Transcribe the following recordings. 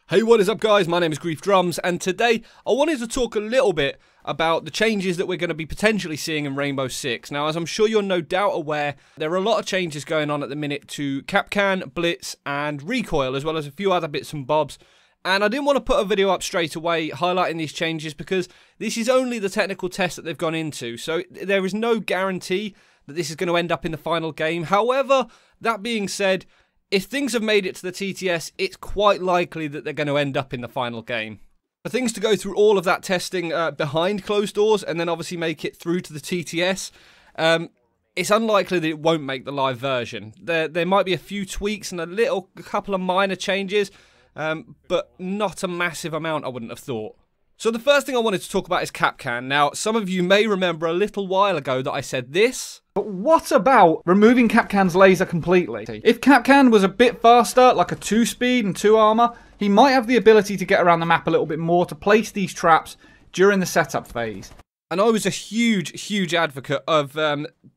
Hey, what is up guys? My name is Griefdrums, and today I wanted to talk a little bit about the changes that we're going to be potentially seeing in Rainbow Six. Now, as I'm sure you're no doubt aware, there are a lot of changes going on at the minute to Kapkan, Blitz, and Recoil, as well as a few other bits and bobs. And I didn't want to put a video up straight away highlighting these changes because this is only the technical test that they've gone into, so there is no guarantee that this is going to end up in the final game. However, that being said, if things have made it to the TTS, it's quite likely that they're going to end up in the final game. For things to go through all of that testing behind closed doors and then obviously make it through to the TTS, it's unlikely that it won't make the live version. There might be a few tweaks and a couple of minor changes, but not a massive amount, I wouldn't have thought. So the first thing I wanted to talk about is Kapkan. Now, some of you may remember a little while ago that I said this. But what about removing Kapkan's laser completely? If Kapkan was a bit faster, like a 2-speed and 2 armor, he might have the ability to get around the map a little bit more to place these traps during the setup phase. And I was a huge advocate of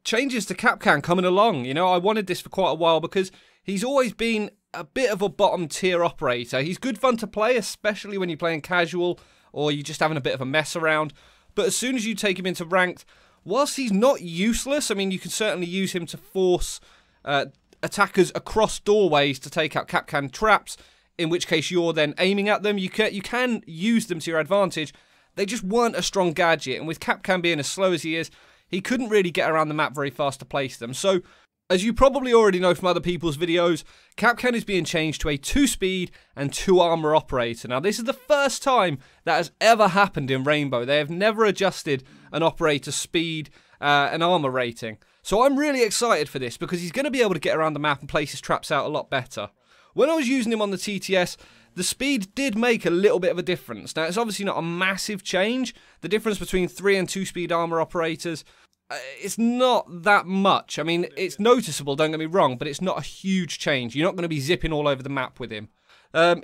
changes to Kapkan coming along. You know, I wanted this for quite a while because he's always been a bit of a bottom tier operator. He's good fun to play, especially when you're playing casual or you're just having a bit of a mess around. But as soon as you take him into ranked, whilst he's not useless, I mean, you can certainly use him to force attackers across doorways to take out Kapkan traps, in which case you're then aiming at them. You can use them to your advantage. They just weren't a strong gadget, and with Kapkan being as slow as he is, he couldn't really get around the map very fast to place them. So, as you probably already know from other people's videos, Kapkan is being changed to a 2-speed and 2 armor operator. Now, this is the first time that has ever happened in Rainbow. They have never adjusted an operator's speed and armor rating. So I'm really excited for this because he's going to be able to get around the map and place his traps out a lot better. When I was using him on the TTS, the speed did make a little bit of a difference. Now, it's obviously not a massive change. The difference between 3 and 2-speed armor operators, it's not that much. I mean, it's noticeable, don't get me wrong, but it's not a huge change. You're not going to be zipping all over the map with him.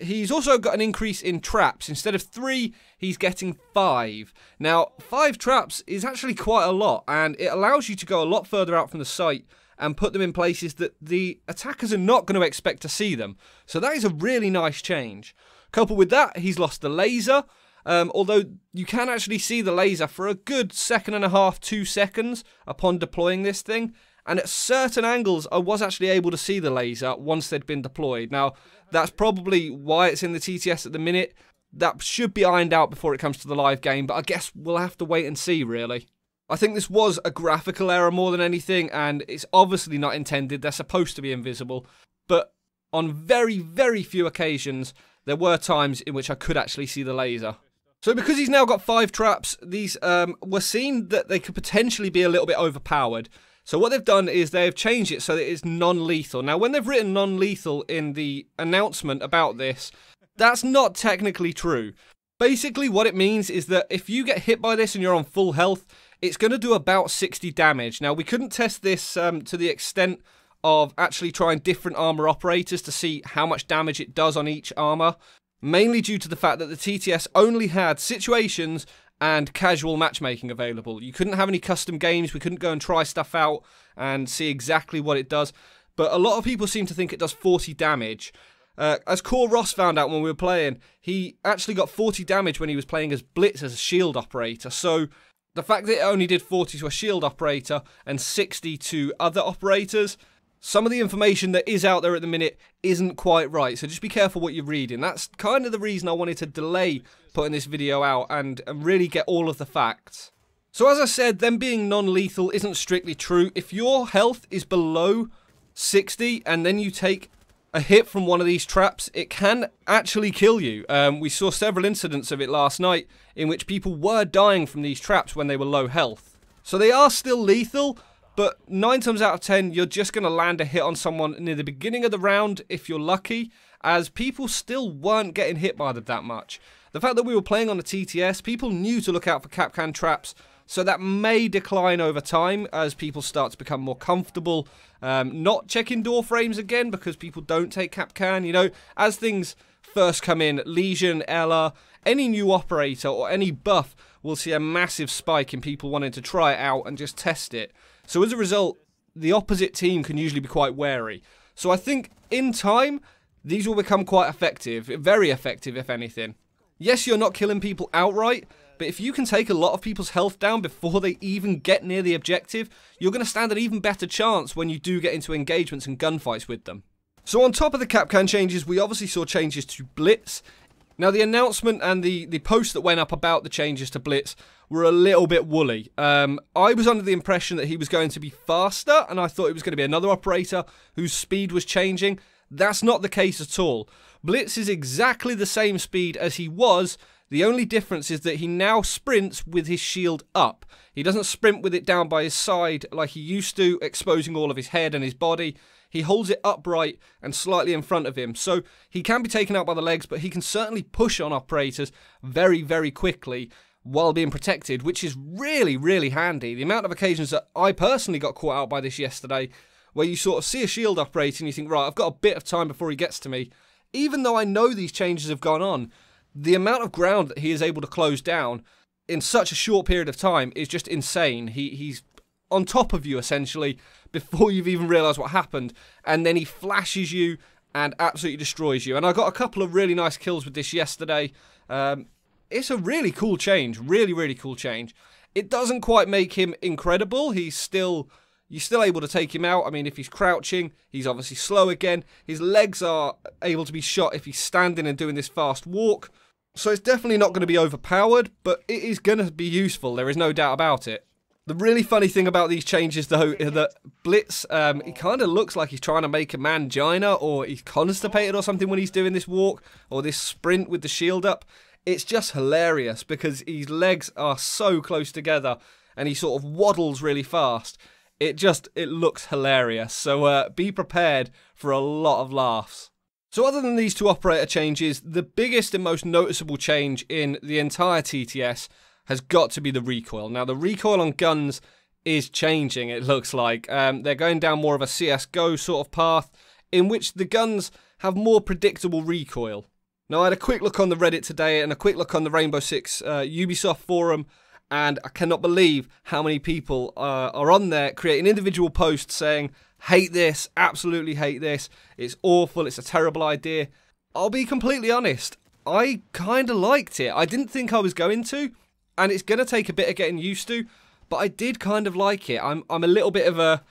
He's also got an increase in traps. Instead of 3, he's getting 5. Now, 5 traps is actually quite a lot, and it allows you to go a lot further out from the site and put them in places that the attackers are not going to expect to see them. So that is a really nice change. Coupled with that, he's lost the laser. Although you can actually see the laser for a good 1.5 to 2 seconds upon deploying this thing. And at certain angles, I was actually able to see the laser once they'd been deployed. Now, that's probably why it's in the TTS at the minute. That should be ironed out before it comes to the live game, but I guess we'll have to wait and see, really. I think this was a graphical error more than anything, and it's obviously not intended. They're supposed to be invisible. But on very few occasions, there were times in which I could actually see the laser. So because he's now got 5 traps, these were seen that they could potentially be a little bit overpowered. So what they've done is they've changed it so that it's non-lethal. Now, when they've written non-lethal in the announcement about this, that's not technically true. Basically, what it means is that if you get hit by this and you're on full health, it's going to do about 60 damage. Now, we couldn't test this to the extent of actually trying different armor operators to see how much damage it does on each armor, mainly due to the fact that the TTS only had situations and casual matchmaking available. You couldn't have any custom games, we couldn't go and try stuff out and see exactly what it does, but a lot of people seem to think it does 40 damage. As Core Ross found out when we were playing, he actually got 40 damage when he was playing as Blitz as a shield operator, so the fact that it only did 40 to a shield operator and 60 to other operators, some of the information that is out there at the minute isn't quite right, so just be careful what you're reading. That's kind of the reason I wanted to delay putting this video out and really get all of the facts. So as I said, them being non-lethal isn't strictly true. If your health is below 60 and then you take a hit from one of these traps, it can actually kill you. We saw several incidents of it last night in which people were dying from these traps when they were low health. So they are still lethal, but 9 times out of 10, you're just going to land a hit on someone near the beginning of the round if you're lucky, as people still weren't getting hit by them that much. The fact that we were playing on the TTS, people knew to look out for Kapkan traps, so that may decline over time as people start to become more comfortable not checking door frames again because people don't take Kapkan. You know, as things first come in, Legion, Ella, any new operator or any buff will see a massive spike in people wanting to try it out and just test it. So as a result, the opposite team can usually be quite wary. So I think in time, these will become quite effective, very effective if anything. Yes, you're not killing people outright, but if you can take a lot of people's health down before they even get near the objective, you're going to stand an even better chance when you do get into engagements and gunfights with them. So on top of the Kapkan changes, we obviously saw changes to Blitz. Now the announcement and the post that went up about the changes to Blitz were a little bit woolly. I was under the impression that he was going to be faster, and I thought it was going to be another operator whose speed was changing. That's not the case at all. Blitz is exactly the same speed as he was. The only difference is that he now sprints with his shield up. He doesn't sprint with it down by his side like he used to, exposing all of his head and his body. He holds it upright and slightly in front of him. So he can be taken out by the legs, but he can certainly push on operators very, very quickly while being protected, which is really, really handy. The amount of occasions that I personally got caught out by this yesterday, where you sort of see a shield operator and you think, right, I've got a bit of time before he gets to me. Even though I know these changes have gone on, the amount of ground that he is able to close down in such a short period of time is just insane. He's on top of you, essentially, before you've even realised what happened. And then he flashes you and absolutely destroys you. And I got a couple of really nice kills with this yesterday. It's a really cool change. Really, really cool change. It doesn't quite make him incredible. You're still able to take him out. I mean, if he's crouching, he's obviously slow again. His legs are able to be shot if he's standing and doing this fast walk. So it's definitely not going to be overpowered, but it is going to be useful. There is no doubt about it. The really funny thing about these changes, though, is that Blitz, he kind of looks like he's trying to make a mangina, or he's constipated or something when he's doing this walk, or this sprint with the shield up. It's just hilarious because his legs are so close together, and he sort of waddles really fast. It looks hilarious. So be prepared for a lot of laughs. So other than these two operator changes, the biggest and most noticeable change in the entire TTS has got to be the recoil. Now, the recoil on guns is changing, it looks like. They're going down more of a CSGO sort of path, in which the guns have more predictable recoil. Now, I had a quick look on the Reddit today and a quick look on the Rainbow Six Ubisoft forum, and I cannot believe how many people are on there creating individual posts saying, hate this, absolutely hate this, it's awful, it's a terrible idea. I'll be completely honest, I kind of liked it. I didn't think I was going to, and it's going to take a bit of getting used to, but I did kind of like it. I'm a little bit of a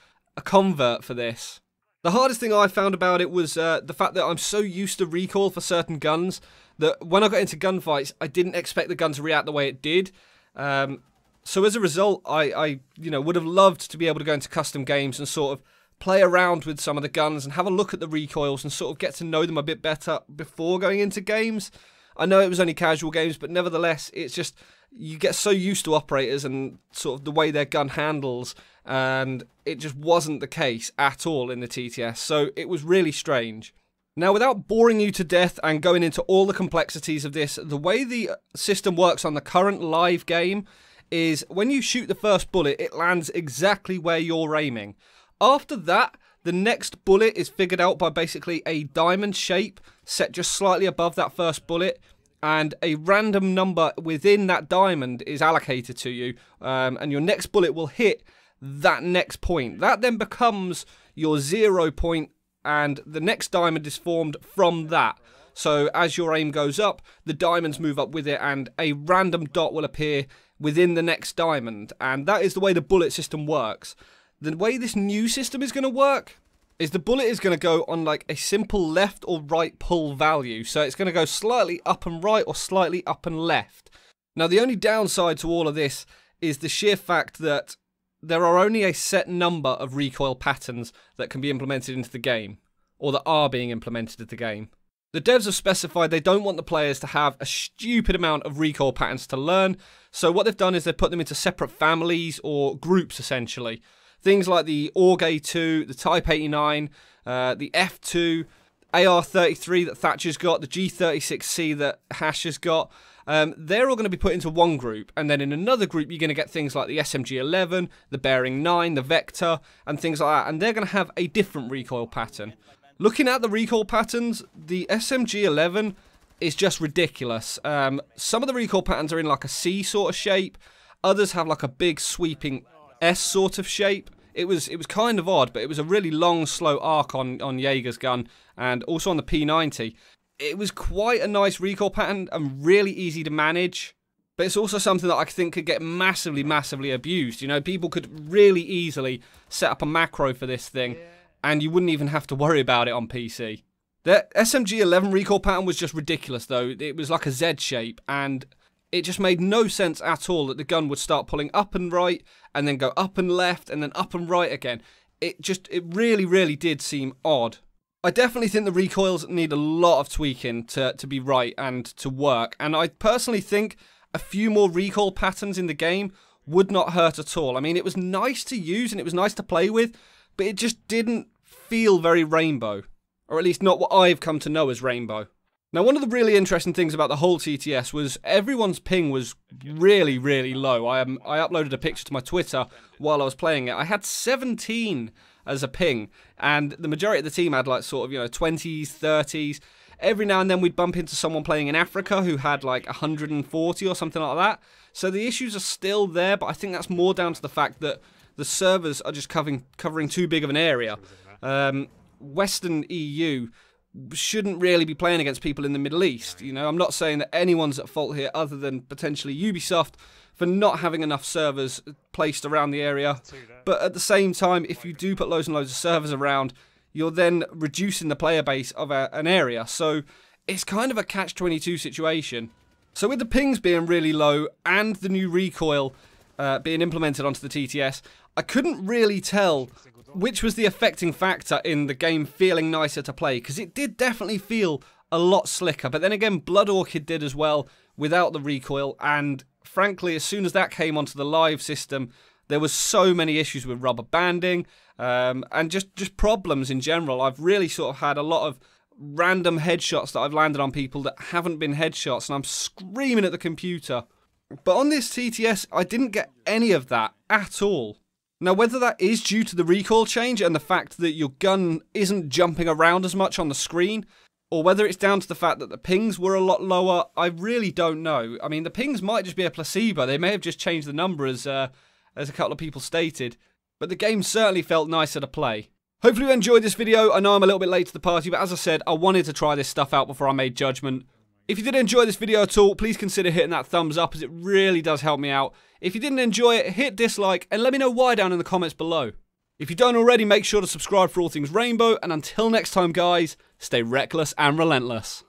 convert for this. The hardest thing I found about it was the fact that I'm so used to recoil for certain guns that when I got into gunfights, I didn't expect the gun to react the way it did. So as a result, I would have loved to be able to go into custom games and sort of play around with some of the guns and have a look at the recoils and sort of get to know them a bit better before going into games. I know it was only casual games, but nevertheless, it's just, you get so used to operators and sort of the way their gun handles, and it just wasn't the case at all in the TTS, so it was really strange. Now, without boring you to death and going into all the complexities of this, the way the system works on the current live game is when you shoot the first bullet, it lands exactly where you're aiming. After that, the next bullet is figured out by basically a diamond shape set just slightly above that first bullet, and a random number within that diamond is allocated to you, and your next bullet will hit that next point. That then becomes your 0 point, and the next diamond is formed from that. So as your aim goes up, the diamonds move up with it, and a random dot will appear within the next diamond, and that is the way the bullet system works. The way this new system is going to work is the bullet is going to go on like a simple left or right pull value. So it's going to go slightly up and right or slightly up and left. Now, the only downside to all of this is the sheer fact that there are only a set number of recoil patterns that can be implemented into the game, or that are being implemented into the game. The devs have specified they don't want the players to have a stupid amount of recoil patterns to learn, so what they've done is they've put them into separate families or groups, essentially. Things like the AUG-A2, the Type 89, the F2, AR-33 that Thatcher's got, the G36C that Hash has got. They're all going to be put into one group, and then in another group you're going to get things like the SMG-11, the Bearing 9, the Vector, and things like that, and they're going to have a different recoil pattern. Looking at the recoil patterns, the SMG-11 is just ridiculous. Some of the recoil patterns are in like a C sort of shape, others have like a big sweeping S sort of shape. it was kind of odd, but it was a really long, slow arc on Jaeger's gun, and also on the P90. It was quite a nice recoil pattern and really easy to manage. But it's also something that I think could get massively, massively abused. You know, people could really easily set up a macro for this thing, and you wouldn't even have to worry about it on PC. The SMG-11 recoil pattern was just ridiculous, though. It was like a Z shape, and it just made no sense at all that the gun would start pulling up and right, and then go up and left, and then up and right again. It really, really did seem odd. I definitely think the recoils need a lot of tweaking to be right and to work, and I personally think a few more recoil patterns in the game would not hurt at all. I mean, it was nice to use and it was nice to play with, but it just didn't feel very Rainbow. Or at least not what I've come to know as Rainbow. Now, one of the really interesting things about the whole TTS was everyone's ping was really, really low. I uploaded a picture to my Twitter while I was playing it. I had 17 as a ping, and the majority of the team had like sort of, you know, 20s, 30s. Every now and then we'd bump into someone playing in Africa who had like 140 or something like that. So the issues are still there, but I think that's more down to the fact that the servers are just covering too big of an area. Western EU shouldn't really be playing against people in the Middle East. You know, I'm not saying that anyone's at fault here other than potentially Ubisoft for not having enough servers placed around the area. But at the same time, if you do put loads and loads of servers around, you're then reducing the player base of an area. So it's kind of a catch-22 situation. So with the pings being really low and the new recoil being implemented onto the TTS, I couldn't really tell which was the affecting factor in the game feeling nicer to play, because it did definitely feel a lot slicker. But then again, Blood Orchid did as well without the recoil, and frankly, as soon as that came onto the live system, there was so many issues with rubber banding, and just problems in general. I've really sort of had a lot of random headshots that I've landed on people that haven't been headshots, and I'm screaming at the computer. But on this TTS, I didn't get any of that at all. Now, whether that is due to the recoil change and the fact that your gun isn't jumping around as much on the screen, or whether it's down to the fact that the pings were a lot lower, I really don't know. I mean, the pings might just be a placebo. They may have just changed the number as a couple of people stated. But the game certainly felt nicer to play. Hopefully you enjoyed this video. I know I'm a little bit late to the party, but as I said, I wanted to try this stuff out before I made judgment. If you did enjoy this video at all, please consider hitting that thumbs up, as it really does help me out. If you didn't enjoy it, hit dislike and let me know why down in the comments below. If you don't already, make sure to subscribe for all things Rainbow, and until next time guys, stay reckless and relentless.